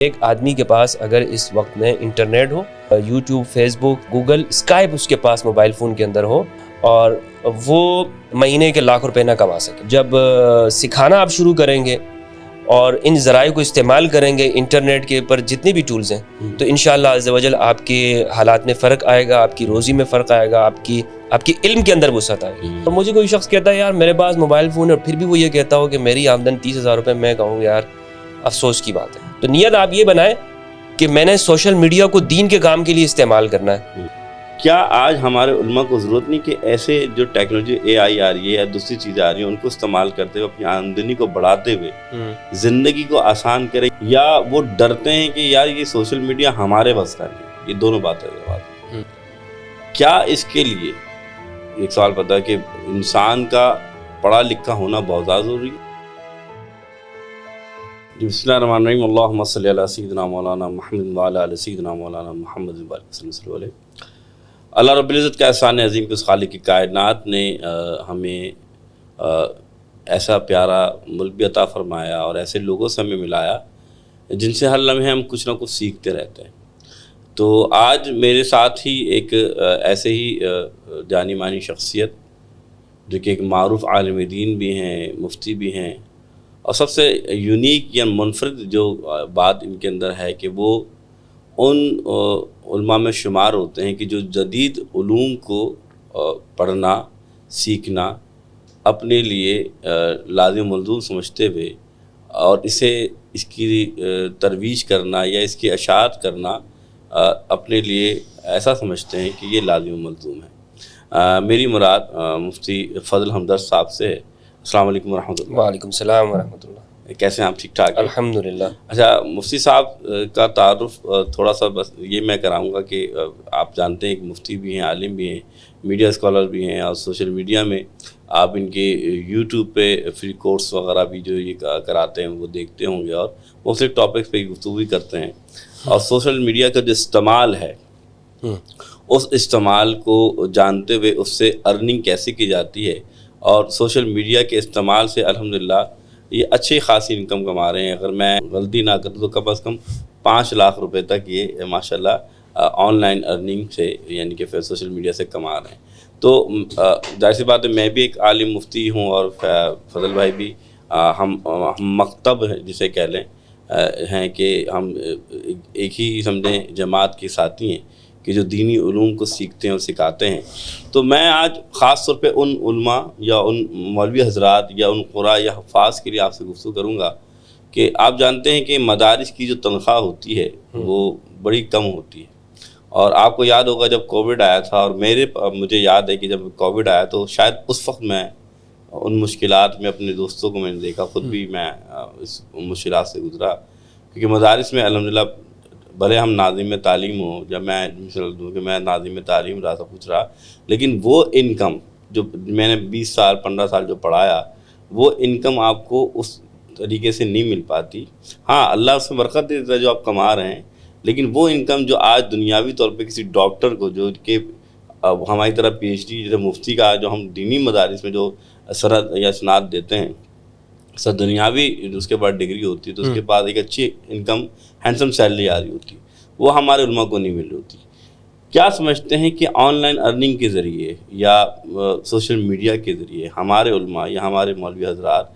ایک آدمی کے پاس اگر اس وقت میں انٹرنیٹ ہو، یوٹیوب، فیس بک، گوگل، اسکائپ اس کے پاس موبائل فون کے اندر ہو، اور وہ مہینے کے لاکھ روپے نہ کما سکے، جب سکھانا آپ شروع کریں گے اور ان ذرائع کو استعمال کریں گے، انٹرنیٹ کے اوپر جتنی بھی ٹولز ہیں، تو انشاءاللہ عز و جل آپ کے حالات میں فرق آئے گا، آپ کی روزی میں فرق آئے گا، آپ کی علم کے اندر وسعت آئے گی۔ تو مجھے کوئی شخص کہتا ہے یار میرے پاس موبائل فون ہے، اور پھر بھی وہ یہ کہتا ہو کہ میری آمدن 30,000 روپے، میں کہوں یار افسوس کی بات ہے۔ تو نیت آپ یہ بنائیں کہ میں نے سوشل میڈیا کو دین کے کام کے لیے استعمال کرنا ہے۔ کیا آج ہمارے علماء کو ضرورت نہیں کہ ایسے جو ٹیکنالوجی اے آئی آ رہی ہے یا دوسری چیزیں آ رہی ہیں ان کو استعمال کرتے ہوئے اپنی آمدنی کو بڑھاتے ہوئے زندگی کو آسان کریں، یا وہ ڈرتے ہیں کہ یار یہ سوشل میڈیا ہمارے بس کا نہیں؟ یہ دونوں باتیں کیا اس کے لیے ایک سوال پتا ہے کہ انسان کا پڑھا لکھا ہونا بہت زیادہ ضروری ہے؟ بسم اللہ الرحمن الرحیم، اللہم صلی علی سیدنا مولانا محمد وعلی آل سیدنا مولانا محمد صلی اللہ علیہ وسلم۔ اللہ رب العزت کا احسان عظیم کہ اس خالق کی کائنات نے ہمیں ایسا پیارا ملک بھی عطا فرمایا اور ایسے لوگوں سے ہمیں ملایا جن سے ہر لمحے ہم کچھ نہ کچھ سیکھتے رہتے ہیں۔ تو آج میرے ساتھ ہی ایک ایسے ہی جانی مانی شخصیت جو کہ ایک معروف عالم دین بھی ہیں، مفتی بھی ہیں، اور سب سے یونیک یا منفرد جو بات ان کے اندر ہے کہ وہ ان علماء میں شمار ہوتے ہیں کہ جو جدید علوم کو پڑھنا، سیکھنا اپنے لیے لازم ملزوم سمجھتے ہوئے اور اس کی ترویج کرنا یا اس کی اشاعت کرنا اپنے لیے ایسا سمجھتے ہیں کہ یہ لازم ملزوم ہے۔ میری مراد مفتی فضل ہمدرد صاحب سے ہے۔ السلام علیکم ورحمۃ اللہ۔ وعلیکم السلام ورحمۃ اللہ۔ کیسے ہیں آپ؟ ٹھیک ٹھاک؟ الحمدللہ۔ اچھا، مفتی صاحب کا تعارف تھوڑا سا بس یہ میں کراؤں گا کہ آپ جانتے ہیں کہ مفتی بھی ہیں، عالم بھی ہیں، میڈیا اسکالر بھی ہیں، اور سوشل میڈیا میں آپ ان کے یوٹیوب پہ فری کورس وغیرہ بھی جو یہ کراتے ہیں وہ دیکھتے ہوں گے، اور مختلف ٹاپکس پہ گفتگو بھی کرتے ہیں۔ اور سوشل میڈیا کا جو استعمال ہے اس استعمال کو جانتے ہوئے اس سے ارننگ کیسے کی جاتی ہے، اور سوشل میڈیا کے استعمال سے الحمدللہ یہ اچھی خاصی انکم کما رہے ہیں۔ اگر میں غلطی نہ کروں تو کم از کم 5 لاکھ روپے تک یہ ماشاءاللہ آن لائن ارننگ سے یعنی کہ پھر سوشل میڈیا سے کما رہے ہیں۔ تو ظاہر سی بات ہے میں بھی ایک عالم مفتی ہوں اور فضل بھائی بھی، ہم مکتب جسے کہہ لیں ہیں کہ ہم ایک ہی سمجھیں جماعت کے ساتھی ہیں کہ جو دینی علوم کو سیکھتے ہیں اور سکھاتے ہیں۔ تو میں آج خاص طور پہ ان علماء یا ان مولوی حضرات یا ان قراء یا حفاظ کے لیے آپ سے گفتگو کروں گا کہ آپ جانتے ہیں کہ مدارس کی جو تنخواہ ہوتی ہے وہ بڑی کم ہوتی ہے، اور آپ کو یاد ہوگا جب کووڈ آیا تھا، اور مجھے یاد ہے کہ جب کووڈ آیا تو شاید اس وقت میں ان مشکلات میں اپنے دوستوں کو میں نے دیکھا، خود بھی میں اس مشکلات سے گزرا، کیونکہ مدارس میں الحمدللہ بھلے ہم ناظم تعلیم ہوں، جب میں مثال دوں کہ میں ناظم تعلیم رہا سب کچھ رہا، لیکن وہ انکم جو میں نے 20 سال 15 سال جو پڑھایا وہ انکم آپ کو اس طریقے سے نہیں مل پاتی۔ ہاں اللہ اس میں برکت دیتا ہے جو آپ کما رہے ہیں، لیکن وہ انکم جو آج دنیاوی طور پہ کسی ڈاکٹر کو جو کہ ہماری طرح پی ایچ ڈی جیسے مفتی کا جو ہم دینی مدارس میں جو سند یا اسناد دیتے ہیں، سر دنیاوی اس کے بعد ڈگری ہوتی ہے تو اس کے بعد ایک اچھی انکم ہینڈسم سیلری آ رہی ہوتی ہے، وہ ہمارے علماء کو نہیں مل رہی ہوتی۔ کیا سمجھتے ہیں کہ آن لائن ارننگ کے ذریعے یا سوشل میڈیا کے ذریعے ہمارے علماء یا ہمارے مولوی حضرات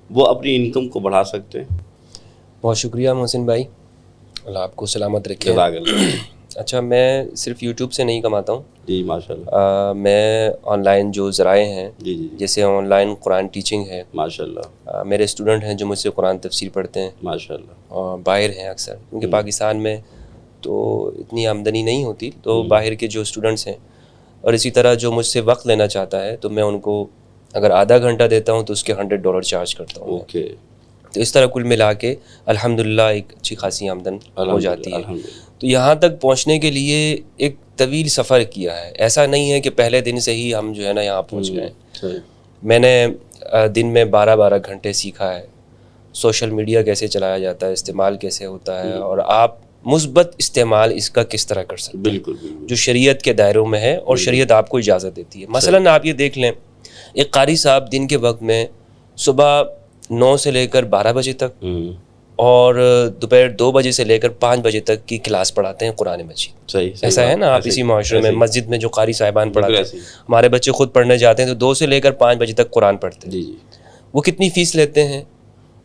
وہ اپنی انکم کو بڑھا سکتے ہیں؟ بہت شکریہ محسن بھائی، اللہ آپ کو سلامت رکھے۔ جزاک اللہ۔ اچھا، میں صرف یوٹیوب سے نہیں کماتا ہوں جی ماشاءاللہ۔ میں آن لائن جو ذرائع ہیں، جی جی جیسے آن لائن قرآن ٹیچنگ ہے، ماشاءاللہ، میرے اسٹوڈنٹ ہیں جو مجھ سے قرآن تفسیر پڑھتے ہیں، ماشاءاللہ، اور باہر ہیں اکثر، کیونکہ پاکستان میں تو اتنی آمدنی نہیں ہوتی، تو باہر کے جو اسٹوڈنٹس ہیں، اور اسی طرح جو مجھ سے وقت لینا چاہتا ہے تو میں ان کو اگر آدھا گھنٹہ دیتا ہوں تو اس کے $100 چارج کرتا ہوں۔ اوکے۔ تو اس طرح کل ملا کے الحمدللہ ایک اچھی خاصی آمدن ہو جاتی ہے۔ تو یہاں تک پہنچنے کے لیے ایک طویل سفر کیا ہے، ایسا نہیں ہے کہ پہلے دن سے ہی ہم جو ہے نا یہاں پہنچ گئے۔ میں نے دن میں 12 گھنٹے سیکھا ہے سوشل میڈیا کیسے چلایا جاتا ہے، استعمال کیسے ہوتا ہے، اور آپ مثبت استعمال اس کا کس طرح کر سکتے ہیں بالکل جو شریعت کے دائروں میں ہے اور شریعت آپ کو اجازت دیتی ہے۔ مثلاً آپ یہ دیکھ لیں، ایک قاری صاحب دن کے وقت میں صبح 9 سے لے کر 12 بجے تک اور دوپہر 2 بجے سے لے کر 5 بجے تک کی کلاس پڑھاتے ہیں قرآن مجید. صحیح ایسا ہے نا, آپ اسی معاشرے میں مسجد میں جو قاری صاحبان پڑھاتے ہیں, ہمارے بچے خود پڑھنے جاتے ہیں تو 2 سے لے کر 5 بجے تک قرآن پڑھتے ہیں. وہ کتنی فیس لیتے ہیں؟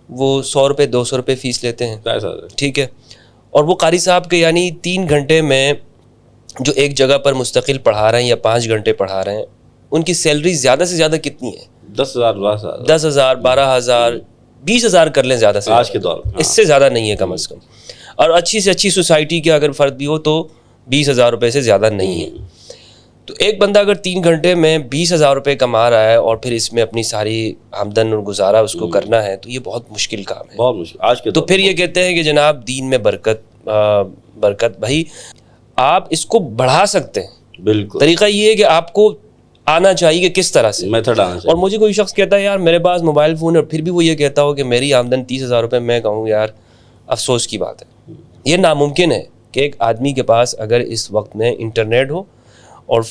وہ 100 روپے 200 روپے فیس لیتے ہیں, ٹھیک ہے. اور وہ قاری صاحب کے یعنی 3 گھنٹے میں جو ایک جگہ پر مستقل پڑھا رہے ہیں یا 5 گھنٹے پڑھا رہے ہیں, ان کی سیلری زیادہ سے زیادہ کتنی ہے؟ 10,000 12,000 20,000 کر لیں زیادہ سے آج کے دور میں, اس سے زیادہ نہیں ہے کم از کم. اور اچھی سے اچھی سوسائٹی کے اگر فرد بھی ہو تو 20,000 روپے سے زیادہ نہیں ہے. تو ایک بندہ اگر 3 گھنٹے میں 20,000 روپے کما رہا ہے اور پھر اس میں اپنی ساری آمدن اور گزارا اس کو کرنا ہے, تو یہ بہت مشکل کام ہے, بہت مشکل آج کے. تو پھر یہ کہتے ہیں کہ جناب دین میں برکت بھائی آپ اس کو بڑھا سکتے ہیں. بالکل طریقہ یہ ہے کہ آپ کو آنا چاہیے کہ کس طرح سے میتھڈ آنا چاہیے. اور مجھے کوئی شخص کہتا ہے یار میرے پاس موبائل فون ہے, اور پھر بھی وہ یہ کہتا ہو کہ میری آمدن 30,000 روپے, میں کہوں یار افسوس کی بات ہے. یہ ناممکن ہے کہ ایک آدمی کے پاس اگر اس وقت میں انٹرنیٹ ہو اور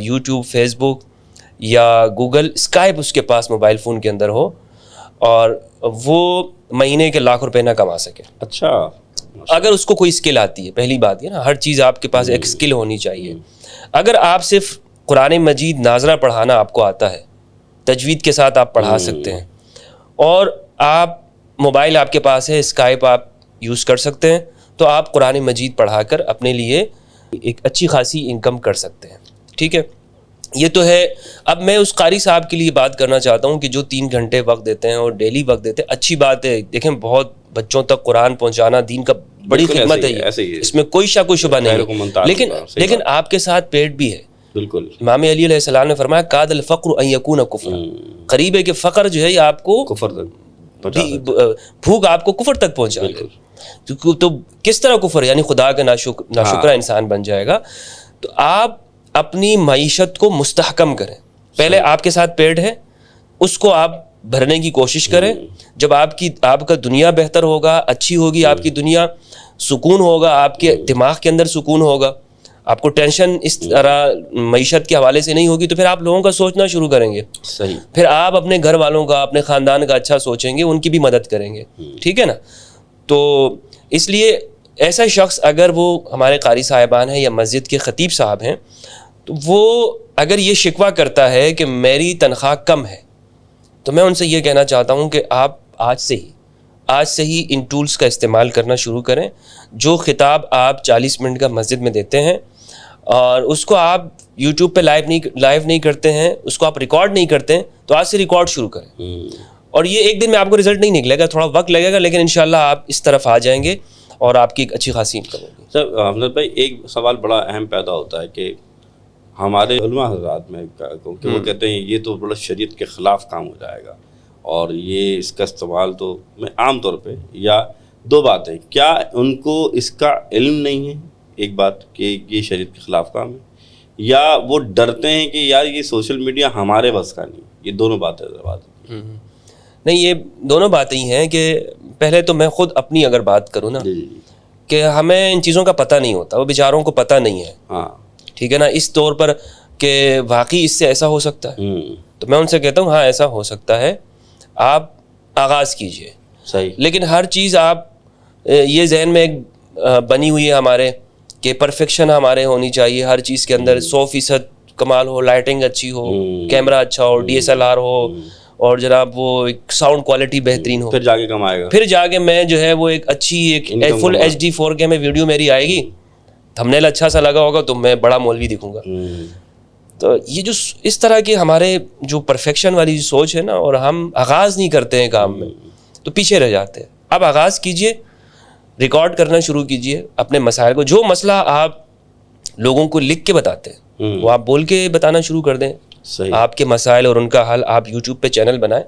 یوٹیوب فیس بک یا گوگل اسکائپ اس کے پاس موبائل فون کے اندر ہو اور وہ مہینے کے لاکھ روپے نہ کما سکے. اچھا, اگر اس کو کوئی اسکل آتی ہے, پہلی بات یہ نا, ہر چیز آپ کے پاس ایک اسکل ہونی چاہیے. اگر آپ صرف قرآن مجید ناظرہ پڑھانا آپ کو آتا ہے, تجوید کے ساتھ آپ پڑھا سکتے ہیں, اور آپ موبائل آپ کے پاس ہے, اسکائپ آپ یوز کر سکتے ہیں, تو آپ قرآن مجید پڑھا کر اپنے لیے ایک اچھی خاصی انکم کر سکتے ہیں, ٹھیک ہے. یہ تو ہے. اب میں اس قاری صاحب کے لیے بات کرنا چاہتا ہوں کہ جو 3 گھنٹے وقت دیتے ہیں اور ڈیلی وقت دیتے ہیں, اچھی بات ہے. دیکھیں بہت بچوں تک قرآن پہنچانا دین کا بڑی خدمت ہے, اس میں کوئی شک و شبہ نہیں, لیکن آپ کے ساتھ پیٹ بھی ہے. بالکل, امام علی علیہ السلام نے فرمایا کاد الفقر ان یکون کفرا, قریب ہے کہ فقر جو ہے یہ آپ کو کفر تک, بھوک آپ کو کفر تک پہنچا دے. تو کس طرح کفر, یعنی خدا کا ناشکرہ انسان بن جائے گا. تو آپ اپنی معیشت کو مستحکم کریں. پہلے آپ کے ساتھ پیٹ ہے, اس کو آپ بھرنے کی کوشش کریں. جب آپ کا دنیا بہتر ہوگا, اچھی ہوگی آپ کی دنیا, سکون ہوگا, آپ کے دماغ کے اندر سکون ہوگا, آپ کو ٹینشن اس طرح معیشت کے حوالے سے نہیں ہوگی, تو پھر آپ لوگوں کا سوچنا شروع کریں گے. صحیح. پھر آپ اپنے گھر والوں کا, اپنے خاندان کا اچھا سوچیں گے, ان کی بھی مدد کریں گے, ٹھیک ہے نا. تو اس لیے ایسا شخص اگر وہ ہمارے قاری صاحبان ہیں یا مسجد کے خطیب صاحب ہیں, تو وہ اگر یہ شکوہ کرتا ہے کہ میری تنخواہ کم ہے, تو میں ان سے یہ کہنا چاہتا ہوں کہ آپ آج سے ہی ان ٹولز کا استعمال کرنا شروع کریں. جو خطاب آپ 40 منٹ کا مسجد میں دیتے ہیں اور اس کو آپ یوٹیوب پہ لائیو نہیں کرتے ہیں, اس کو آپ ریکارڈ نہیں کرتے ہیں, تو آج سے ریکارڈ شروع کریں. اور یہ ایک دن میں آپ کو رزلٹ نہیں نکلے گا, تھوڑا وقت لگے گا, لیکن انشاءاللہ آپ اس طرف آ جائیں گے اور آپ کی ایک اچھی خاصی انکم ہوگی. سر حمزت بھائی, ایک سوال بڑا اہم پیدا ہوتا ہے کہ ہمارے علماء حضرات میں کہ وہ کہتے ہیں یہ تو بڑا شریعت کے خلاف کام ہو جائے گا, اور یہ اس کا استعمال تو میں عام طور پہ, یا 2 باتیں, کیا ان کو اس کا علم نہیں ہے, ایک بات کہ یہ شریعت کے خلاف کام ہے, یا وہ ڈرتے ہیں کہ یار یہ سوشل میڈیا ہمارے بس کا نہیں. یہ دونوں باتیں نہیں, یہ دونوں باتیں ہی ہیں کہ پہلے تو میں خود اپنی اگر بات کروں نا, کہ ہمیں ان چیزوں کا پتہ نہیں ہوتا, وہ بیچاروں کو پتہ نہیں ہے, ہاں ٹھیک ہے نا, اس طور پر کہ واقعی اس سے ایسا ہو سکتا ہے. تو میں ان سے کہتا ہوں ہاں ایسا ہو سکتا ہے, آپ آغاز کیجئے. صحیح. لیکن ہر چیز آپ یہ ذہن میں ایک بنی ہوئی ہے ہمارے کہ پرفیکشن ہمارے ہونی چاہیے ہر چیز کے اندر, 100% کمال ہو, لائٹنگ اچھی ہو, کیمرہ اچھا ہو, DSLR ہو, اور جناب وہ ایک ساؤنڈ کوالٹی بہترین ہو, پھر جا کے کمائے گا, پھر جا کے میں جو ہے وہ ایک اچھی ایک فل HD 4K میں ویڈیو میری آئے گی, تھمبنیل اچھا سا لگا ہوگا تو میں بڑا مولوی دکھوں گا. تو یہ جو اس طرح کے ہمارے جو پرفیکشن والی جو سوچ ہے نا, اور ہم آغاز نہیں کرتے ہیں کام میں تو پیچھے رہ جاتے ہیں. اب آغاز کیجئے, ریکارڈ کرنا شروع کیجئے اپنے مسائل کو. جو مسئلہ آپ لوگوں کو لکھ کے بتاتے ہیں وہ آپ بول کے بتانا شروع کر دیں. آپ کے مسائل اور ان کا حل آپ یوٹیوب پہ چینل بنائیں,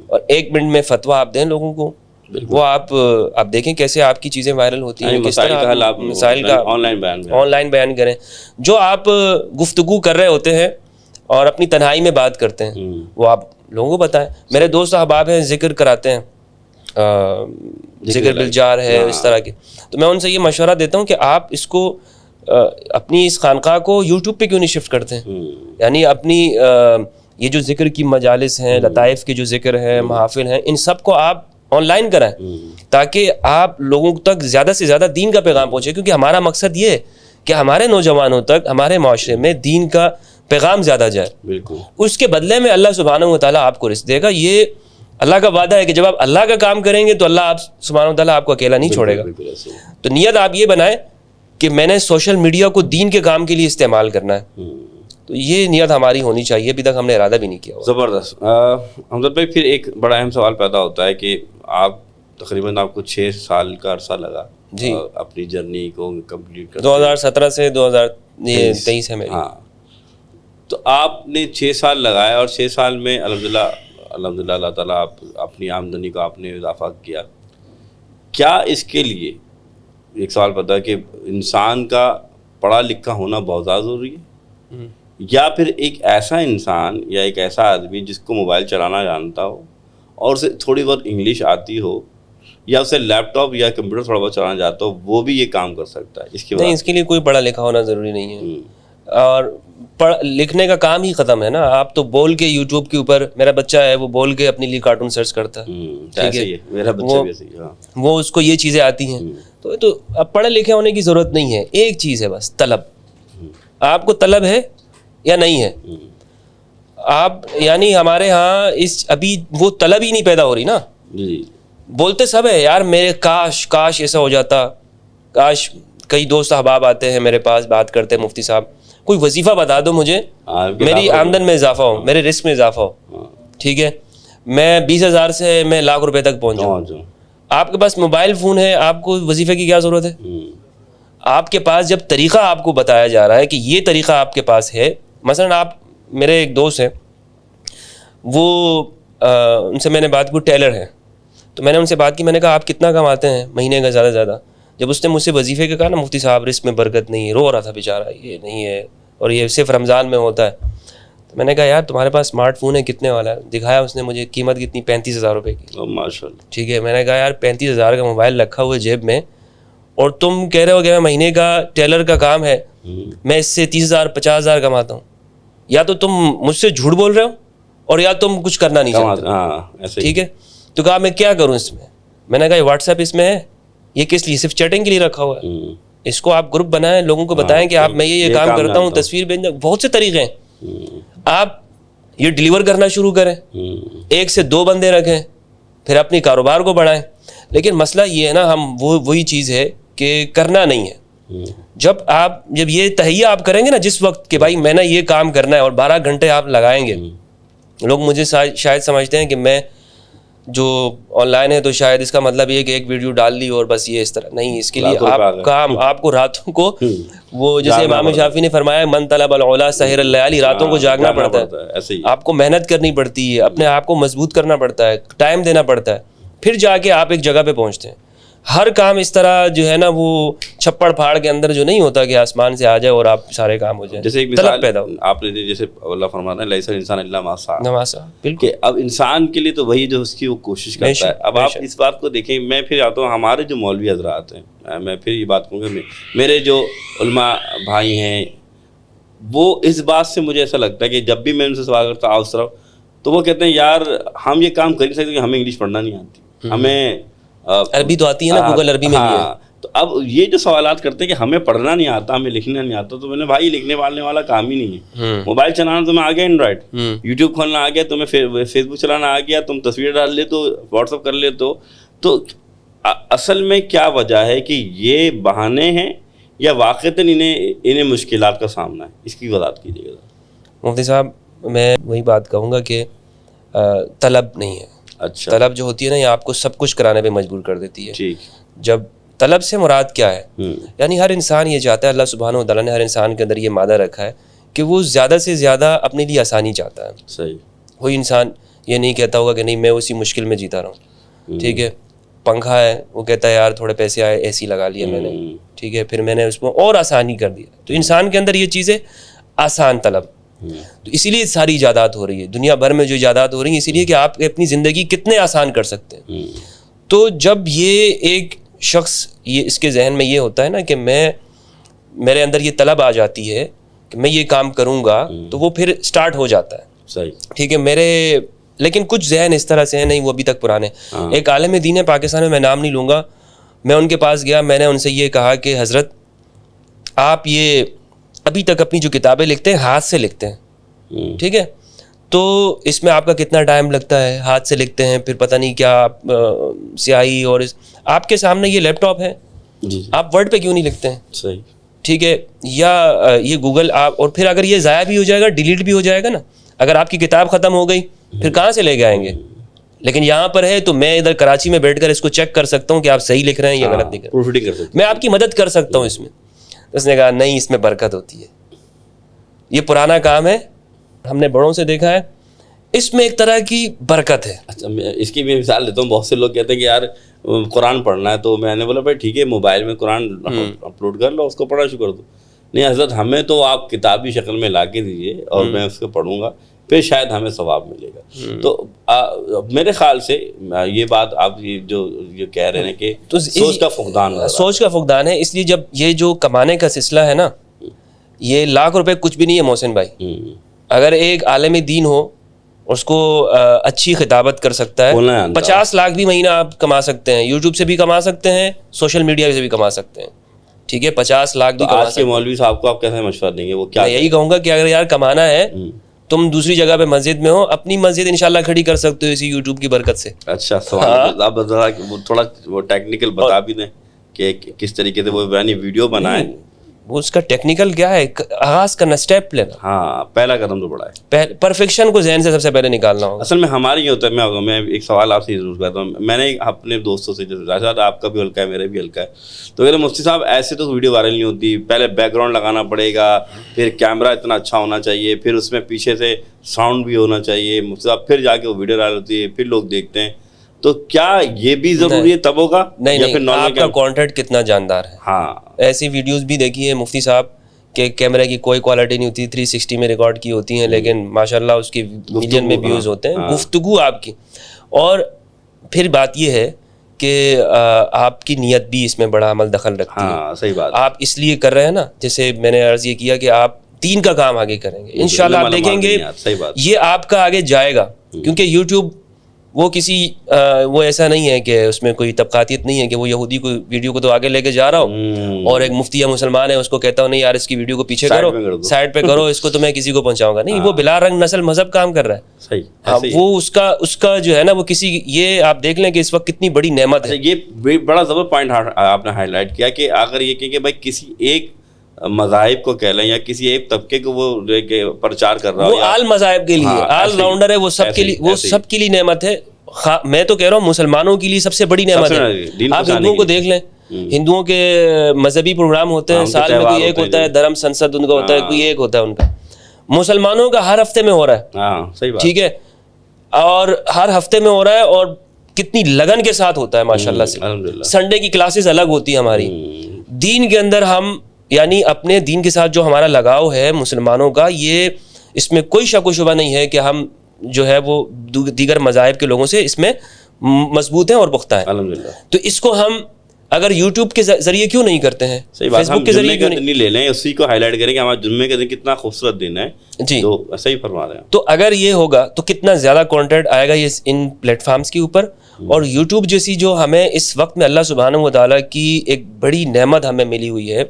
اور 1 منٹ میں فتویٰ آپ دیں لوگوں کو. وہ آپ دیکھیں کیسے آپ کی چیزیں وائرل ہوتی ہیں, کس طرح مسائل کا آن لائن بیان کریں. جو آپ گفتگو کر رہے ہوتے ہیں اور اپنی تنہائی میں بات کرتے ہیں وہ آپ لوگوں کو بتائیں. میرے دوست احباب ہیں, ذکر کراتے ہیں, ذکر بالجار ہے, اس طرح کے, تو میں ان سے یہ مشورہ دیتا ہوں کہ آپ اس کو اپنی اس خانقاہ کو یوٹیوب پہ کیوں نہیں شفٹ کرتے ہیں. یعنی اپنی یہ جو ذکر کی مجالس ہیں, لطائف کے جو ذکر ہیں, محافل ہیں, ان سب کو آپ آن لائن کرائیں تاکہ آپ لوگوں تک زیادہ سے زیادہ دین کا پیغام پہنچے, کیونکہ ہمارا مقصد یہ ہے کہ ہمارے نوجوانوں تک, ہمارے معاشرے میں دین کا پیغام زیادہ جائے. بالکل. اس کے بدلے میں اللہ سبحانہ و تعالیٰ آپ کو رزق دے گا. یہ اللہ کا وعدہ ہے کہ جب آپ اللہ کا کام کریں گے تو اللہ آپ سبحانہ و تعالیٰ آپ کو اکیلا نہیں چھوڑے گا. تو نیت آپ یہ بنائیں کہ میں نے سوشل میڈیا کو دین کے کام کے لیے استعمال کرنا ہے. تو یہ نیت ہماری ہونی چاہیے. ابھی تک ہم نے ارادہ بھی نہیں کیا. زبردست. حمزہ بھائی, پھر ایک بڑا اہم سوال پیدا ہوتا ہے کہ آپ تقریباً آپ کو 6 سال کا عرصہ لگا جی اپنی جرنی کو کمپلیٹ کرتے. 2017 سے 2023 ہے میری. ہاں, تو آپ نے 6 سال لگایا اور 6 سال میں الحمدللہ اللہ تعالیٰ آپ اپنی آمدنی کو آپ نے اضافہ کیا. کیا اس کے لیے ایک سوال پتا ہے کہ انسان کا پڑھا لکھا ہونا بہت زیادہ ضروری ہے, یا پھر ایک ایسا انسان یا ایک ایسا آدمی جس کو موبائل چلانا جانتا ہو اور اسے تھوڑی بہت انگلش آتی ہو, یا اسے لیپ ٹاپ یا کمپیوٹر تھوڑا بہت چلانا جاتا ہو, وہ بھی یہ کام کر سکتا ہے؟ اس کے لیے کوئی پڑھا لکھا ہونا ضروری نہیں ہے. اور لکھنے کا کام ہی ختم ہے نا. آپ تو بول کے یوٹیوب کے اوپر, میرا بچہ ہے وہ بول کے اپنے لیے کارٹون سرچ کرتا ہے, وہ اس کو یہ چیزیں آتی ہیں. تو اب پڑھے لکھے ہونے کی ضرورت نہیں ہے. ایک چیز ہے بس, طلب. آپ کو طلب ہے یا نہیں ہے؟ آپ یعنی ہمارے ہاں ابھی وہ طلب ہی نہیں پیدا ہو رہی نا. بولتے سب ہے یار, میرے کاش ایسا ہو جاتا, کاش. کئی دوست احباب آتے ہیں میرے پاس, بات کرتے ہیں, مفتی صاحب کوئی وظیفہ بتا دو مجھے, میری آمدن میں اضافہ ہو, میرے رزق میں اضافہ ہو, ٹھیک ہے, میں 20,000 سے میں لاکھ روپے تک پہنچ جاؤں. آپ کے پاس موبائل فون ہے, آپ کو وظیفے کی کیا ضرورت ہے؟ آپ کے پاس جب طریقہ آپ کو بتایا جا رہا ہے کہ یہ طریقہ آپ کے پاس ہے, مثلا آپ, میرے ایک دوست ہیں, وہ ان سے میں نے بات کی, ٹیلر ہیں, تو میں نے ان سے بات کی, میں نے کہا آپ کتنا کماتے ہیں مہینے کا زیادہ سے زیادہ؟ جب اس نے مجھ سے وظیفے کا کہا نا, مفتی صاحب رزق میں برکت نہیں ہے, رو رہا تھا بیچارہ, یہ نہیں ہے اور یہ صرف رمضان میں ہوتا ہے. تو میں نے کہا یار تمہارے پاس اسمارٹ فون ہے, کتنے والا ہے؟ دکھایا اس نے مجھے, قیمت کتنی, 35,000 روپے کی. ماشاء اللہ. ٹھیک ہے, میں نے کہا یار 35,000 کا موبائل رکھا ہوا ہے جیب میں, اور تم کہہ رہے ہو کہ میں مہینے کا ٹیلر کا کام ہے, میں اس سے 30,000 50,000 کماتا ہوں. یا تو تم مجھ سے جھوٹ بول رہے ہو, اور یا تم کچھ کرنا نہیں چاہتے. ٹھیک ہے, تو کہا میں کیا کروں اس میں؟ میں نے کہا یہ واٹس ایپ اس میں ہے, یہ کس لیے؟ صرف چیٹنگ کے لیے رکھا ہوا ہے. اس کو آپ گروپ بنائیں, لوگوں کو بتائیں کہ آپ میں یہ کام کرتا ہوں, تصویر بھیجنا, بہت سے طریقے ہیں. آپ یہ ڈیلیور کرنا شروع کریں, 1 سے 2 بندے رکھیں, پھر اپنی کاروبار کو بڑھائیں. لیکن مسئلہ یہ ہے نا, ہم وہی چیز ہے کہ کرنا نہیں ہے. جب یہ تہیہ آپ کریں گے نا جس وقت کہ بھائی میں نے یہ کام کرنا ہے, اور 12 گھنٹے آپ لگائیں گے. لوگ مجھے شاید سمجھتے ہیں کہ میں جو آن لائن ہے تو شاید اس کا مطلب یہ کہ ایک ویڈیو ڈال دی اور بس یہ اس طرح نہیں. اس کے لیے آپ کو راتوں کو, وہ جیسے امام شافعی نے فرمایا, من طلب العلا سحر اللیالی, راتوں کو جاگنا پڑتا ہے, آپ کو محنت کرنی پڑتی ہے, اپنے آپ کو مضبوط کرنا پڑتا ہے, ٹائم دینا پڑتا ہے, پھر جا کے آپ ایک جگہ پہ پہنچتے ہیں. ہر کام اس طرح جو ہے نا وہ چھپڑ پھاڑ کے اندر جو نہیں ہوتا کہ آسمان سے آ جائے اور آپ سارے کام ہو جائیں. جیسے ایک مثال پیدا ہو, آپ نے جیسے اللہ فرماتا ہے لیس الانسان الا ما سعى, بالکل, کہ اب انسان کے لیے تو وہی جو اس کی وہ کوشش کرتا ہے. اب آپ اس بات کو دیکھیں, میں پھر آتا ہوں, ہمارے جو مولوی حضرات ہیں, میں پھر یہ بات کہوں گا, میرے جو علماء بھائی ہیں, وہ اس بات سے مجھے ایسا لگتا ہے کہ جب بھی میں ان سے سوال کرتا ہوں اس طرف, تو وہ کہتے ہیں یار ہم یہ کام کر نہیں سکتے کہ ہمیں انگلش پڑھنا نہیں آتی, ہمیں عربی تو آتی ہے نا, گوگل عربی میں بھی ہے. تو اب یہ جو سوالات کرتے ہیں کہ ہمیں پڑھنا نہیں آتا, ہمیں لکھنا نہیں آتا, تو میں نے بھائی لکھنے والنے والا کام ہی نہیں ہے. موبائل چلانا تمہیں آ گیا, اینڈرائڈ, یوٹیوب کھولنا آ گیا, تمہیں فیس بک چلانا آ گیا, تم تصویر ڈال لیتے ہو, واٹس ایپ کر لیتے ہو. تو اصل میں کیا وجہ ہے کہ یہ بہانے ہیں یا واقعتاً انہیں مشکلات کا سامنا ہے؟ اس کی وضاحت کیجیے گا. مفتی صاحب, میں وہی بات کہوں گا کہ طلب نہیں ہے. اچھا, طلب جو ہوتی ہے نا یہ آپ کو سب کچھ کرانے پہ مجبور کر دیتی ہے. ٹھیک, جب طلب سے مراد کیا ہے, یعنی ہر انسان یہ چاہتا ہے, اللہ سبحانہ و تعالیٰ نے ہر انسان کے اندر یہ مادہ رکھا ہے کہ وہ زیادہ سے زیادہ اپنے لیے آسانی چاہتا ہے. صحیح, کوئی انسان یہ نہیں کہتا ہوگا کہ نہیں میں اسی مشکل میں جیتا رہا ہوں. ٹھیک ہے, پنکھا ہے, وہ کہتا ہے یار تھوڑے پیسے آئے, اے سی لگا لیا میں نے, ٹھیک ہے, پھر میں نے اس میں اور آسانی کر دیا. تو انسان کے اندر یہ چیزیں آسان طلب, تو اسی لیے ساری ایجادات ہو رہی ہے دنیا بھر میں, جو ایجادات ہو رہی ہیں اسی لیے کہ آپ اپنی زندگی کتنے آسان کر سکتے ہیں. تو جب یہ ایک شخص یہ اس کے ذہن میں یہ ہوتا ہے نا کہ میرے اندر یہ طلب آ جاتی ہے کہ میں یہ کام کروں گا, تو وہ پھر سٹارٹ ہو جاتا ہے. صحیح, ٹھیک ہے. میرے لیکن کچھ ذہن اس طرح سے ہیں, نہیں وہ ابھی تک پرانے. ایک عالم دین ہے پاکستان میں, میں نام نہیں لوں گا, میں ان کے پاس گیا, میں نے ان سے یہ کہا کہ حضرت آپ یہ ابھی تک اپنی جو کتابیں لکھتے ہیں ہاتھ سے لکھتے ہیں, ٹھیک ہے, تو اس میں آپ کا کتنا ٹائم لگتا ہے, ہاتھ سے لکھتے ہیں, پھر پتہ نہیں کیا سیاہی, اور آپ کے سامنے یہ لیپ ٹاپ ہے, آپ ورڈ پہ کیوں نہیں لکھتے ہیں؟ صحیح, ٹھیک ہے, یا یہ گوگل آپ, اور پھر اگر یہ ضائع بھی ہو جائے گا, ڈیلیٹ بھی ہو جائے گا نا, اگر آپ کی کتاب ختم ہو گئی پھر کہاں سے لے کے آئیں گے؟ لیکن یہاں پر ہے تو میں ادھر کراچی میں بیٹھ کر اس کو چیک کر سکتا ہوں کہ آپ صحیح لکھ رہے ہیں یا غلط لکھ رہے ہیں, میں آپ کی مدد کر سکتا ہوں اس میں. اس نے کہا نہیں, اس میں برکت ہوتی ہے, یہ پرانا کام ہے, ہم نے بڑوں سے دیکھا ہے, اس میں ایک طرح کی برکت ہے. اچھا, اس کی بھی مثال دیتا ہوں. بہت سے لوگ کہتے ہیں کہ یار قرآن پڑھنا ہے, تو میں نے بولا بھائی ٹھیک ہے, موبائل میں قرآن اپلوڈ کر لو, اس کو پڑھنا شروع کر دو. نہیں حضرت, ہمیں تو آپ کتابی شکل میں لا کے دیجیے اور میں اس کو پڑھوں گا, پھر شاید ہمیں ثواب ملے گا. تو میرے خیال سے یہ بات آپ جو کہہ رہے ہیں کہ سوچ کا فقدان ہے. اس لیے جب یہ جو کمانے کا سلسلہ ہے نا, یہ لاکھ روپے کچھ بھی نہیں ہے محسن بھائی. اگر ایک عالم دین ہو, اس کو اچھی خطابت کر سکتا ہے, 50 لاکھ بھی مہینہ آپ کما سکتے ہیں, یوٹیوب سے بھی کما سکتے ہیں, سوشل میڈیا سے بھی کما سکتے ہیں, ٹھیک ہے, 50 لاکھ بھی کما سکتے ہیں. مولوی صاحب کو آپ کیسے مشورہ دیں گے؟ وہ کیا, میں یہی کہوں گا کہ اگر یار کمانا ہے, تم دوسری جگہ پہ مسجد میں ہو, اپنی مسجد انشاءاللہ کھڑی کر سکتے ہو اسی یوٹیوب کی برکت سے. اچھا, سوال آپ تھوڑا وہ ٹیکنیکل بتا بھی دیں کہ کس طریقے سے وہ ویڈیو بنائیں. وہ اس کا ٹیکنیکل کیا ہے, آغاز کرنا, اسٹیپ لینا. ہاں, پہلا قدم تو بڑا ہے, پرفیکشن کو ذہن سے سب سے پہلے نکالنا ہوگا. اصل میں ہمارے یہ ہوتا ہے, میں ایک سوال آپ سے ضرور کرتا ہوں. میں نے اپنے دوستوں سے, جیسے آپ کا بھی ہلکا ہے, میرا بھی ہلکا ہے, تو کہ مفتی صاحب ایسے تو ویڈیو وائرل نہیں ہوتی, پہلے بیک گراؤنڈ لگانا پڑے گا, پھر کیمرہ اتنا اچھا ہونا چاہیے, پھر اس میں پیچھے سے ساؤنڈ بھی ہونا چاہیے مفتی صاحب, پھر جا کے وہ ویڈیو وائرل ہوتی ہے, پھر لوگ دیکھتے ہیں. تو کیا یہ بھی ضروری ہے تب ہوگا؟ نہیں, آپ کا کانٹینٹ کتنا جاندار ہے. ہاں, ایسی ویڈیوز بھی دیکھی ہے مفتی صاحب کہ کیمرے کی کوئی کوالٹی نہیں ہوتی, 360 میں ریکارڈ کی ہوتی ہیں, لیکن ماشاءاللہ اس کی ملین میں ویوز ہوتے ہیں, گفتگو آپ کی. اور پھر بات یہ ہے کہ آپ کی نیت بھی اس میں بڑا عمل دخل رکھتی ہے. صحیح بات, آپ اس لیے کر رہے ہیں نا, جیسے میں نے عرض یہ کیا کہ آپ دین کا کام آگے کریں گے انشاءاللہ, آپ دیکھیں گے یہ آپ کا آگے جائے گا, کیونکہ یوٹیوب وہ کسی وہ ایسا نہیں ہے کہ اس میں کوئی طبقاتیت نہیں ہے کہ وہ یہودی کو ویڈیو کو تو آگے لے کے جا رہا ہوں اور ایک مفتی یا مسلمان ہے اس کو کہتا ہوں نہیں یار اس کی ویڈیو کو پیچھے کرو, سائڈ پہ کرو, اس کو تو میں کسی کو پہنچاؤں گا. نہیں, وہ بلا رنگ نسل مذہب کام کر رہا ہے. صحیح, وہ اس کا جو ہے نا, وہ کسی, یہ آپ دیکھ لیں کہ اس وقت کتنی بڑی نعمت ہے. یہ بڑا زبردست پوائنٹ آپ نے ہائی لائٹ کیا کہ اگر یہ کہ بھائی کسی ایک مذاہب کو کہہ لیں یا کسی ایک طبقے کو وہ پرچار کر رہا ہو, وہ آل مذاہب کے لیے آل راؤنڈر ہے, وہ سب کے لیے, وہ سب کے لیے نعمت ہے. میں تو کہہ رہا ہوں مسلمانوں کے لیے سب سے بڑی نعمت ہے. آپ ہندوؤں کو دیکھ لیں, ہندوؤں کے مذہبی پروگرام ہوتے ہیں, سال میں کوئی ایک ہوتا ہے, دھرم سنسد ان کا ہوتا ہے, کوئی ایک ہوتا ہے ان کا. مسلمانوں کا ہر ہفتے میں ہو رہا ہے, ٹھیک ہے, اور ہر ہفتے میں ہو رہا ہے, اور کتنی لگن کے ساتھ ہوتا ہے ماشاءاللہ سے. سنڈے کی کلاسز الگ ہوتی ہیں ہماری. دین کے اندر ہم, یعنی اپنے دین کے ساتھ جو ہمارا لگاؤ ہے مسلمانوں کا, یہ اس میں کوئی شک و شبہ نہیں ہے کہ ہم جو ہے وہ دیگر مذاہب کے لوگوں سے اس میں مضبوط ہیں اور پختہ ہیں الحمدللہ. تو اس کو ہم اگر یوٹیوب کے ذریعے کیوں نہیں کرتے ہیں, فیس بک کے ذریعے کیوں نہیں لے لیں, اسی کو ہائی لائٹ کریں کہ ہمارا جمعے کا دن کتنا خوبصورت دن ہے. جی, تو صحیح فرما رہے ہیں. تو اگر یہ ہوگا تو کتنا زیادہ کانٹینٹ آئے گا یہ ان پلیٹ فارمز کے اوپر. اور یوٹیوب جیسی جو ہمیں اس وقت میں اللہ سبحانہ و تعالیٰ کی ایک بڑی نعمت ہمیں ملی ہوئی ہے,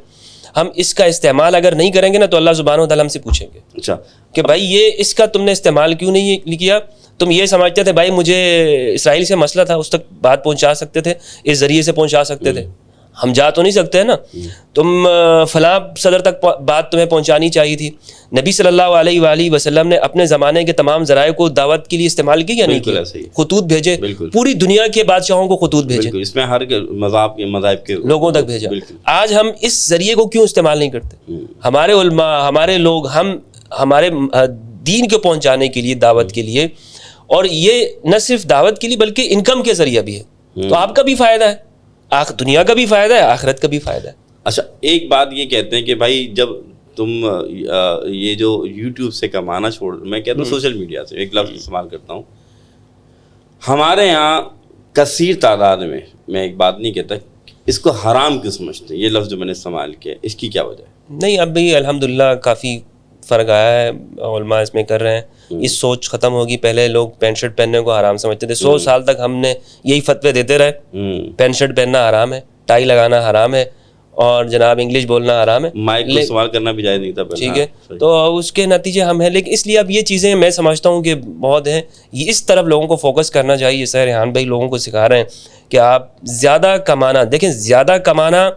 ہم اس کا استعمال اگر نہیں کریں گے نا تو اللہ سبحانہ و تعالیٰ ہم سے پوچھیں گے اچھا کہ بھائی یہ اس کا تم نے استعمال کیوں نہیں کیا. تم یہ سمجھتے تھے بھائی مجھے اسرائیل سے مسئلہ تھا, اس تک بات پہنچا سکتے تھے, اس ذریعے سے پہنچا سکتے تھے, ہم جا تو نہیں سکتے ہیں نا. تم فلاں صدر تک بات تمہیں پہنچانی چاہیے تھی. نبی صلی اللہ علیہ وآلہ وسلم نے اپنے زمانے کے تمام ذرائع کو دعوت کے لیے استعمال کی یا نہیں کیا؟ خطوط بھیجے, پوری دنیا کے بادشاہوں کو خطوط بھیجے, اس میں ہر مذہب کے لوگوں تک بھیجا. آج ہم اس ذریعے کو کیوں استعمال نہیں کرتے؟ ہمارے علماء, ہمارے لوگ, ہم ہمارے دین کو پہنچانے کے لیے, دعوت کے لیے, اور یہ نہ صرف دعوت کے لیے بلکہ انکم کے ذریعہ بھی ہے. تو آپ کا بھی فائدہ ہے, دنیا کا بھی فائدہ ہے, آخرت کا بھی فائدہ ہے. اچھا, ایک بات یہ کہتے ہیں کہ بھائی جب تم یہ جو یوٹیوب سے کمانا چھوڑ, میں کہتا ہوں سوشل میڈیا سے, ایک لفظ استعمال کرتا ہوں, ہمارے یہاں کثیر تعداد میں ایک بات نہیں کہتا, اس کو حرام کیوں سمجھتے ہیں؟ یہ لفظ جو میں نے استعمال کیا, اس کی کیا وجہ ہے؟ نہیں, اب بھی الحمدللہ کافی فرق آیا ہے, علماء اس میں کر رہے ہیں. اس سوچ ختم ہوگی. پہلے لوگ پینٹ شرٹ پہننے کو حرام سمجھتے تھے, 100 سال تک ہم نے یہی فتوے دیتے رہے, پینٹ شرٹ پہننا حرام ہے, ٹائی لگانا حرام ہے, اور جناب انگلش بولنا حرام ہے, مائک کو استعمال کرنا بھی جائز نہیں تھا. ٹھیک ہے, تو اس کے نتیجے ہم ہیں. لیکن اس لیے اب یہ چیزیں میں سمجھتا ہوں کہ بہت ہیں, یہ اس طرف لوگوں کو فوکس کرنا چاہیے. سر ریحان بھائی لوگوں کو سکھا رہے ہیں کہ آپ زیادہ کمانا, دیکھیں زیادہ کمانا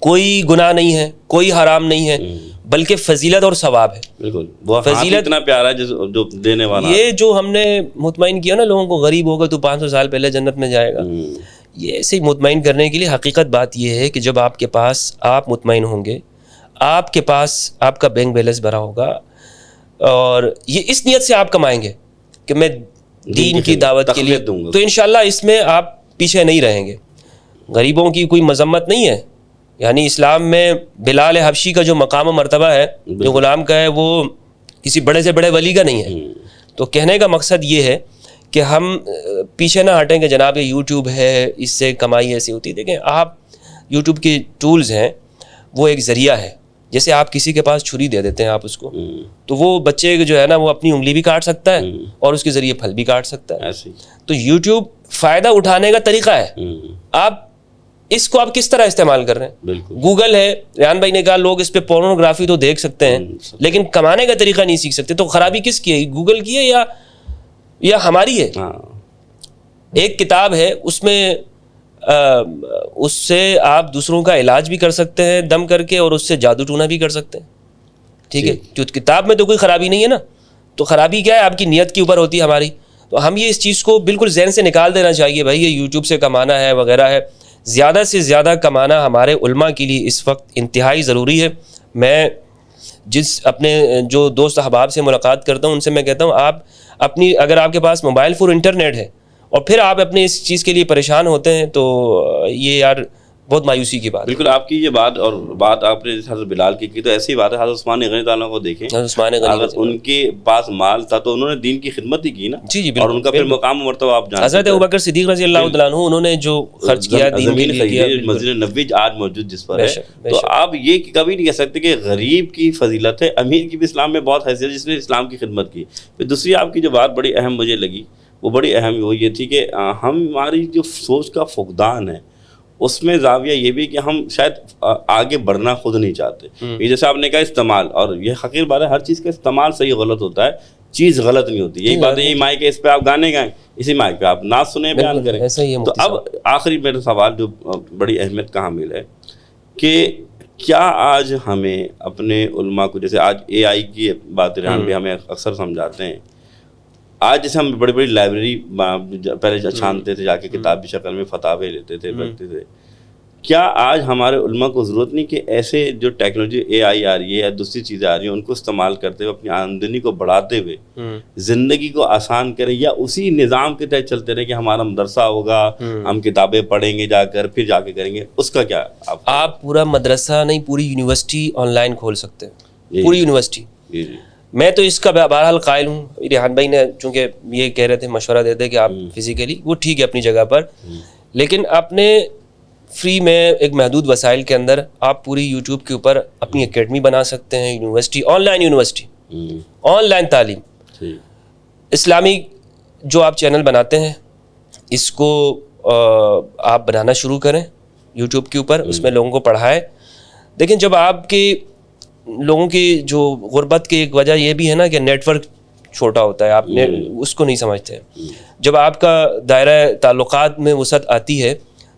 کوئی گناہ نہیں ہے, کوئی حرام نہیں ہے, بلکہ فضیلت اور ثواب ہے. بالکل, وہ فضیلت اتنا پیارا ہے جو دینے والا. یہ جو ہم نے مطمئن کیا نا لوگوں کو, غریب ہوگا تو 500 سال پہلے جنت میں جائے گا, یہ ایسے ہی مطمئن کرنے کے لیے حقیقت بات یہ ہے کہ جب آپ کے پاس آپ مطمئن ہوں گے, آپ کے پاس آپ کا بینک بیلنس بھرا ہوگا, اور یہ اس نیت سے آپ کمائیں گے کہ میں دین کی دعوت کے لیے دوں گا, تو انشاءاللہ اس میں آپ پیچھے نہیں رہیں گے. غریبوں کی کوئی مذمت نہیں ہے, یعنی اسلام میں بلال حبشی کا جو مقام و مرتبہ ہے جو غلام کا ہے, وہ کسی بڑے سے بڑے ولی کا نہیں ہے. تو کہنے کا مقصد یہ ہے کہ ہم پیچھے نہ ہٹیں کہ جناب یہ یوٹیوب ہے, اس سے کمائی ایسی ہوتی ہے. دیکھیں آپ یوٹیوب کی ٹولز ہیں, وہ ایک ذریعہ ہے. جیسے آپ کسی کے پاس چھری دے دیتے ہیں آپ اس کو, تو وہ بچے جو ہے نا وہ اپنی انگلی بھی کاٹ سکتا ہے اور اس کے ذریعے پھل بھی کاٹ سکتا ہے. تو یوٹیوب فائدہ اٹھانے کا طریقہ ہے, آپ اس کو آپ کس طرح استعمال کر رہے ہیں. گوگل ہے, ریحان بھائی نے کہا لوگ اس پہ پورنوگرافی تو دیکھ سکتے ہیں لیکن کمانے کا طریقہ نہیں سیکھ سکتے. تو خرابی کس کی ہے, گوگل کی ہے یا ہماری ہے؟ ایک کتاب ہے, اس میں اس سے آپ دوسروں کا علاج بھی کر سکتے ہیں دم کر کے, اور اس سے جادو ٹونا بھی کر سکتے ہیں. ٹھیک ہے, جو کتاب میں تو کوئی خرابی نہیں ہے نا, تو خرابی کیا ہے آپ کی نیت کے اوپر ہوتی ہے ہماری. تو ہم یہ اس چیز کو بالکل ذہن سے نکال دینا چاہیے بھائی یہ یوٹیوب سے کمانا ہے وغیرہ ہے. زیادہ سے زیادہ کمانا ہمارے علماء کے لیے اس وقت انتہائی ضروری ہے. میں اپنے جو دوست احباب سے ملاقات کرتا ہوں ان سے میں کہتا ہوں آپ اپنی, اگر آپ کے پاس موبائل فون انٹرنیٹ ہے اور پھر آپ اپنے اس چیز کے لیے پریشان ہوتے ہیں تو یہ یار بہت مایوسی کی بات. بالکل آپ کی یہ بات, اور بات آپ نے حضرت بلال کی تو ایسی بات ہے. حضرت عثمان غنی تعالیٰ کو دیکھیں, اگر ان کے پاس مال تھا تو انہوں نے دین کی خدمت ہی کی نا. جی اور ان کا پھر مقام و مرتبہ آپ جانتے ہیں. حضرت ابوبکر صدیق رضی اللہ تعالیٰ عنہ انہوں نے جو خرچ کیا دین کے لیے کیا, مسجد نبوی آج موجود جس پر ہے, تو آپ یہ کبھی نہیں کہہ سکتے کہ غریب کی فضیلت ہے, امیر کی بھی اسلام میں بہت حیثیت ہے جس نے اسلام کی خدمت کی. پھر دوسری آپ کی جو بات بڑی اہم مجھے لگی, وہ بڑی اہم وہ یہ تھی کہ ہماری جو سوچ کا فقدان ہے اس میں زاویہ یہ بھی کہ ہم شاید آگے بڑھنا خود نہیں چاہتے. یہ جیسے آپ نے کہا استعمال, اور یہ حقیر بات ہے, ہر چیز کا استعمال صحیح غلط ہوتا ہے, چیز غلط نہیں ہوتی. یہی بات ہے, یہی مائک ہے, اس پہ آپ گانے گائیں, اسی مائک پہ آپ نعت سنیں, بیان کریں. تو اب آخری میرا سوال جو بڑی اہمیت کا حامل ہے کہ کیا آج ہمیں اپنے علماء کو, جیسے آج اے آئی کی بات ریحان بھی ہمیں اکثر سمجھاتے ہیں, آج جیسے ہم بڑی بڑی لائبریری پہلے چھانتے تھے جا کے کتابی شکل میں فتاوے لیتے تھے رکھتے تھے, کیا آج ہمارے علماء کو ضرورت نہیں کہ ایسے جو ٹیکنالوجی اے آئی آ رہی ہے یا دوسری چیزیں آ رہی ہیں ان کو استعمال کرتے ہوئے اپنی آمدنی کو بڑھاتے ہوئے زندگی کو آسان کریں, یا اسی نظام کے تحت چلتے رہے کہ ہمارا مدرسہ ہوگا, ہم کتابیں پڑھیں گے جا کر, پھر جا کے کریں گے, اس کا کیا آپ پورا مدرسہ نہیں پوری یونیورسٹی آن لائن کھول سکتے ہیں, پوری یونیورسٹی. میں تو اس کا بہرحال قائل ہوں. ریحان بھائی نے چونکہ یہ کہہ رہے تھے, مشورہ دیتے کہ آپ فزیکلی, وہ ٹھیک ہے اپنی جگہ پر, لیکن اپنے فری میں ایک محدود وسائل کے اندر آپ پوری یوٹیوب کے اوپر اپنی اکیڈمی بنا سکتے ہیں, university, on line university, on line تعلیم. اسلامی جو آپ چینل بناتے ہیں اس کو آپ بنانا شروع کریں یوٹیوب کے اوپر, اس میں لوگوں کو پڑھائیں. دیکھیں جب آپ کے لوگوں کی جو غربت کی ایک وجہ یہ بھی ہے نا کہ نیٹ ورک چھوٹا ہوتا ہے, آپ نے اس کو نہیں سمجھتے. جب آپ کا دائرہ تعلقات میں وسعت آتی ہے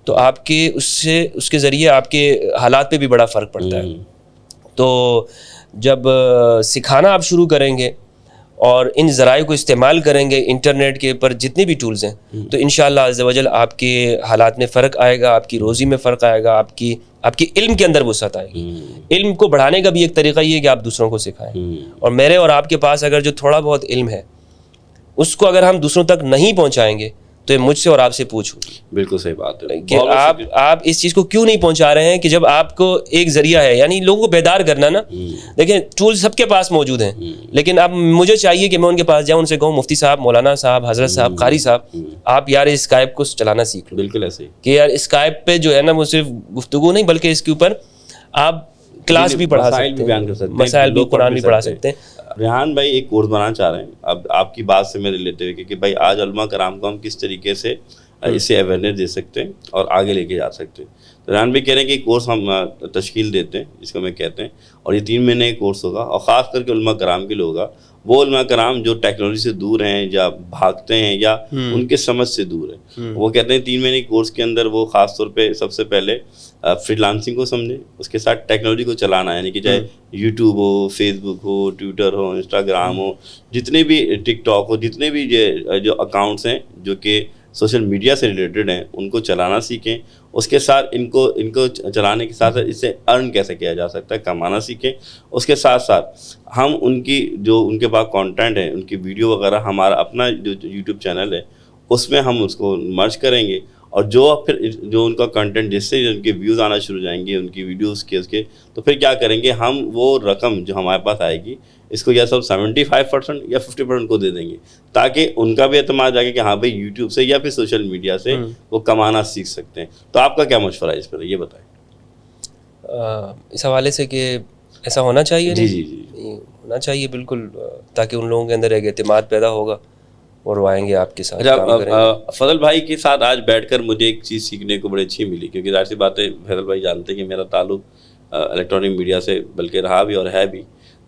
تو آپ کے اس کے ذریعے آپ کے حالات پہ بھی بڑا فرق پڑتا ہے. تو جب سکھانا آپ شروع کریں گے اور ان ذرائع کو استعمال کریں گے, انٹرنیٹ کے اوپر جتنے بھی ٹولز ہیں, تو انشاءاللہ عز و جل آپ کے حالات میں فرق آئے گا, آپ کی روزی میں فرق آئے گا, آپ کی علم کے اندر وسعت آئے گی. علم کو بڑھانے کا بھی ایک طریقہ یہ ہے کہ آپ دوسروں کو سکھائیں. اور میرے اور آپ کے پاس اگر جو تھوڑا بہت علم ہے اس کو اگر ہم دوسروں تک نہیں پہنچائیں گے تو یہ مجھ سے اور آپ سے پوچھو. بالکل صحیح بات ہے کہ آپ اس چیز کو کیوں نہیں پہنچا رہے ہیں کہ جب آپ کو ایک ذریعہ ہے, یعنی لوگوں کو بیدار کرنا نا. دیکھیں ٹول سب کے پاس موجود ہیں, لیکن اب مجھے چاہیے کہ میں ان کے پاس جاؤں, ان سے کہوں مفتی صاحب, مولانا صاحب, حضرت صاحب, قاری صاحب, آپ یار اسکائپ کو چلانا سیکھ لو. بالکل ایسے ہی کہ یار اسکائپ پہ جو ہے نا وہ صرف گفتگو نہیں بلکہ اس کے اوپر آپ کلاس بھی پڑھا مسائل سکتے بھی بیان کر سکتے ہیں, مسائل بھی قرآن بھی پڑھا سکتے ہیں. ریحان بھائی ایک کورس بنانا چاہ رہے ہیں, اب آپ کی بات سے میرے لیتے ہوئے کہ بھائی آج علماء کرام کو ہم کس طریقے سے اسے اویئرنیس دے سکتے ہیں اور آگے لے کے جا سکتے ہیں. تو ریحان بھائی کہہ رہے ہیں کہ کورس ہم تشکیل دیتے ہیں جس کو میں کہتے ہیں, اور یہ 3 مہینے کا کورس ہوگا, اور خاص کر کے علماء کرام کے لیے ہوگا. وہ علماء کرام جو ٹیکنالوجی سے دور ہیں یا بھاگتے ہیں یا ان کے سمجھ سے دور ہیں, وہ کہتے ہیں 3 مہینے کے کورس کے اندر وہ خاص طور پہ سب سے پہلے فری لانسنگ کو سمجھیں, اس کے ساتھ ٹیکنالوجی کو چلانا, یعنی کہ چاہے یوٹیوب ہو, فیس بک ہو, ٹویٹر ہو, انسٹاگرام ہو, جتنے بھی ٹک ٹاک ہو, جتنے بھی جو اکاؤنٹس ہیں جو کہ سوشل میڈیا سے ریلیٹڈ ہیں ان کو چلانا سیکھیں. اس کے ساتھ ان کو چلانے کے ساتھ ساتھ اس سے ارن کیسے کیا جا سکتا ہے کمانا سیکھیں. اس کے ساتھ ساتھ ہم ان کی جو ان کے پاس کانٹینٹ ہے, ان کی ویڈیو وغیرہ, ہمارا اپنا جو یوٹیوب چینل ہے اس میں ہم اس کو مرج کریں گے, اور جو ان کا کنٹینٹ جس سے ان کے ویوز آنا شروع ہو جائیں گے ان کی ویڈیوز کے اس کے, تو پھر کیا کریں گے ہم, وہ رقم جو ہمارے پاس آئے گی اس کو یا سب 75% یا 50% کو دے دیں گے, تاکہ ان کا بھی اعتماد جائے کہ ہاں بھائی یوٹیوب سے یا پھر سوشل میڈیا سے وہ کمانا سیکھ سکتے ہیں. تو آپ کا کیا مشورہ ہے اس پر, یہ بتائیں. اس حوالے سے کہ ایسا ہونا چاہیے. جی ہونا چاہیے بالکل, تاکہ ان لوگوں کے اندر ایک اعتماد پیدا ہوگا اور وہ آئیں گے آپ کے ساتھ. فضل بھائی کے ساتھ آج بیٹھ کر مجھے ایک چیز سیکھنے کو بڑی اچھی ملی, کیونکہ ظاہر سی بات ہے فضل بھائی جانتے ہیں کہ میرا تعلق الیکٹرانک میڈیا سے بلکہ رہا بھی اور ہے بھی,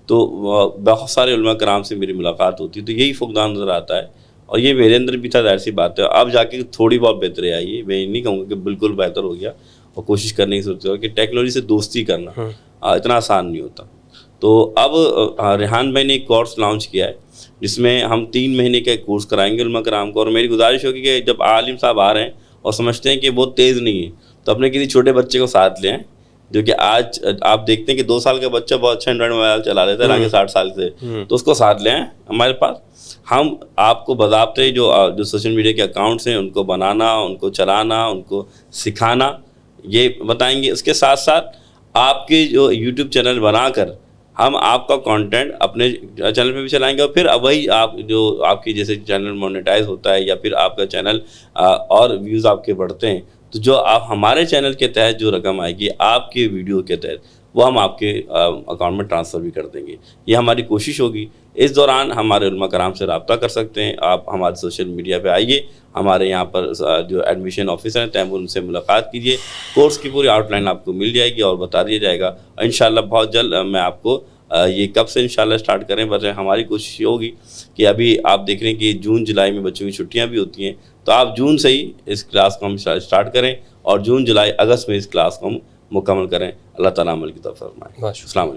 تو بہت سارے علماء کرام سے میری ملاقات ہوتی ہے, تو یہی فقدان نظر آتا ہے, اور یہ میرے اندر بھی تھا. ظاہر سی بات ہے اب جا کے تھوڑی بہت بہتری آئی ہے, میں نہیں کہوں گا کہ بالکل بہتر ہو گیا, اور کوشش کرنے کی ضرورت ہے کہ ٹیکنالوجی سے دوستی کرنا اتنا آسان نہیں ہوتا. تو اب ریحان بھائی نے ایک کورس لانچ کیا ہے جس میں ہم 3 مہینے کا ایک کورس کرائیں گے علماء کرام کو, اور میری گزارش ہوگی کہ جب عالم صاحب آ رہے ہیں اور سمجھتے ہیں کہ وہ تیز نہیں ہے, تو اپنے کسی چھوٹے بچے کو ساتھ لیں, جو کہ آج آپ دیکھتے ہیں کہ 2 سال کا بچہ بہت اچھا اینڈرائڈ موبائل چلا لیتا ہے آگے 60 سال سے, تو اس کو ساتھ لیں ہمارے پاس. ہم آپ کو باضابطے جو سوشل میڈیا کے اکاؤنٹس ہیں ان کو بنانا, ان کو چلانا, ان کو سکھانا یہ بتائیں گے. اس کے ساتھ ساتھ آپ کے جو یوٹیوب چینل بنا کر ہم آپ کا کانٹینٹ اپنے چینل پہ بھی چلائیں گے, اور پھر وہی آپ کی جیسے چینل مونیٹائز ہوتا ہے یا پھر آپ کا چینل اور ویوز آپ کے بڑھتے ہیں, تو جو آپ ہمارے چینل کے تحت جو رقم آئے گی آپ کے ویڈیو کے تحت وہ ہم آپ کے اکاؤنٹ میں ٹرانسفر بھی کر دیں گے. یہ ہماری کوشش ہوگی. اس دوران ہمارے علماء کرام سے رابطہ کر سکتے ہیں آپ, ہمارے سوشل میڈیا پہ آئیے, ہمارے یہاں پر جو ایڈمیشن آفیسر ہیں تیمور, ان سے ملاقات کیجیے, کورس کی پوری آؤٹ لائن آپ کو مل جائے گی اور بتا دیا جائے گا. انشاءاللہ بہت جلد میں آپ کو یہ کب سے انشاءاللہ اسٹارٹ کریں, بس ہماری کوشش یہ ہوگی کہ ابھی آپ دیکھ رہے ہیں کہ جون جولائی میں بچوں کی چھٹیاں بھی ہوتی ہیں, تو آپ جون سے ہی اس کلاس کو ہم اسٹارٹ کریں اور جون جولائی اگست میں اس کلاس کو ہم مکمل کریں. اللہ تعالیٰ عمل کی طرف فرمائے. السلام علیکم.